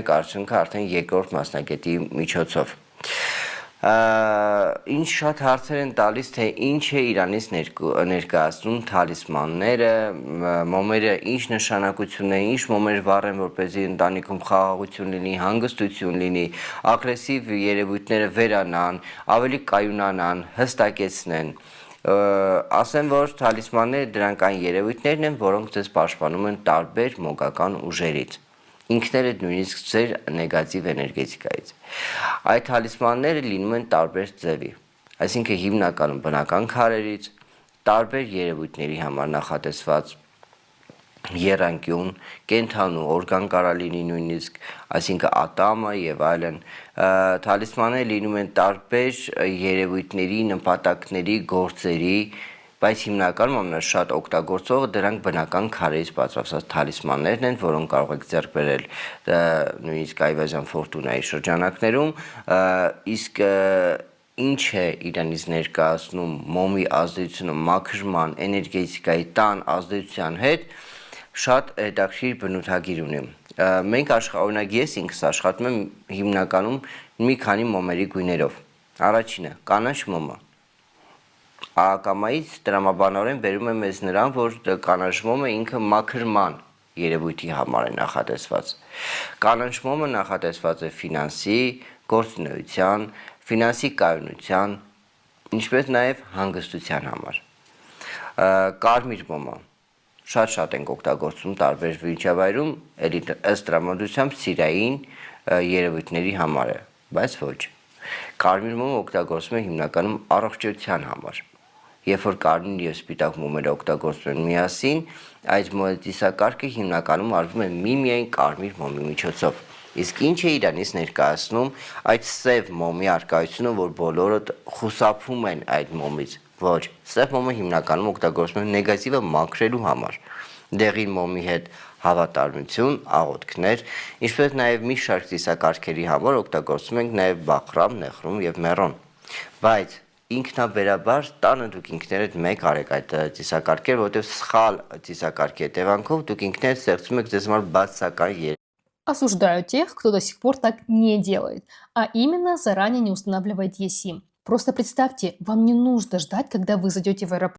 նկարչունքը արդեն երկրորդ մասնագետի միջոցով։ Ինչ շատ հարցեր են տալիս, թե ինչ է Իրանից ներկայացնում թալիսմանները, մոմերը ինչ նշանակություն է, ինչ մոմեր վառեն, որպեսզի ընտանիքում խաղաղություն լինի, հանգստություն լինի, ագրեսիվ երևույթները վերանան, ավելի կայունանան, հստակեցնեն։ Ասեմ, որ թալիսմանները դրանք այն երևույթներն են, որոնք ձեզ պաշտպանում են տարբեր մոգական ուժերից, ինքներդ նույնիսկ ձեր նեգատիվ էներգետիկայից։ Այդ թալիսմանները լինում են տարբեր ձևի, այսինքն հիմնականում բնական քարերից, տարբեր երևույթների համար նախատեսված եռանկյուն, կենդանու, օրգան կարա լինի նույնիսկ, այսինքն ատամը եւ այլն, թալիսմանները լինում են տարբեր երևույթների, նպատակների, գործերի, բայց հիմնականում ամենաշատ օգտագործողը դրանք բնական քարերից պատրաստված թալիսմաններն են, որոնք կարող եք ձեռք բերել նույնիսկ Այվազյան Ֆորտունայի շրջանակներում, իսկ ինչ է Իրանից ներկայացնում մոմի ազդեցությունը մաքրման, էներգետիկայի տան ազդեցության հետ, շատ հետաքրքիր բնութագիր ունի։ Մենք օրինակ ես ինքս աշխատում եմ հիմնականում մի քանի մոմերի գույներով։ Առաջինը կանաչ մոմը։ Ակամայից տրամաբանորեն բերում է մեզ նրան, որ կանաչ մոմը ինքը մաքրման երևույթի համար է նախատեսված։ Կանաչ մոմը նախատեսված է ֆինանսի, գործունեության, ֆինանսի կայունության, ինչպես նաև հանգստության համար։ Կարմիր մոմը շատ ենք օգտագործում տարբեր միջավայրում, ըստ տրամադրությամբ սիրային երևույթների համար է, բայց ոչ։ Կարմիր մոմը օգտագործվում է հիմնականում առողջության համար։ Երբ որ կարմիր եւ սպիտակ մոմերը օգտագործվում են միասին, այդ մոտեցակարգը հիմնականում արվում է միմիայն կարմիր մոմի միջոցով։ Իսկ ինչ է Իրանից ներկայացնում այդ սև մոմի արկայությունը, որ բոլորը խուսափում են այդ մոմից։ Ոչ, սև մոմը հիմնականում օգտագործվում է նեգատիվը մաքրելու համար։ Դեղին մոմի հետ հավատարմություն, աղոթքներ, ինչպես նաև մի շարք ծիսակարգերի համար օգտագործում ենք նաև բախրամ, նեխրում եւ մերոն։ Բայց ինքնաբերաբար տանը դուք ինքներդ մեկ արեք այդ ծիսակարգերը, որովհետեւ սխալ ծիսակարգի հետևանքով դուք ինքներդ ստեղծում եք ձեզ համար բացասական Осуждаю тех, кто до сих пор так не делает, а именно заранее не устанавливает eSIM. Просто представьте, вам не нужно ждать, когда вы зайдете в аэропорт.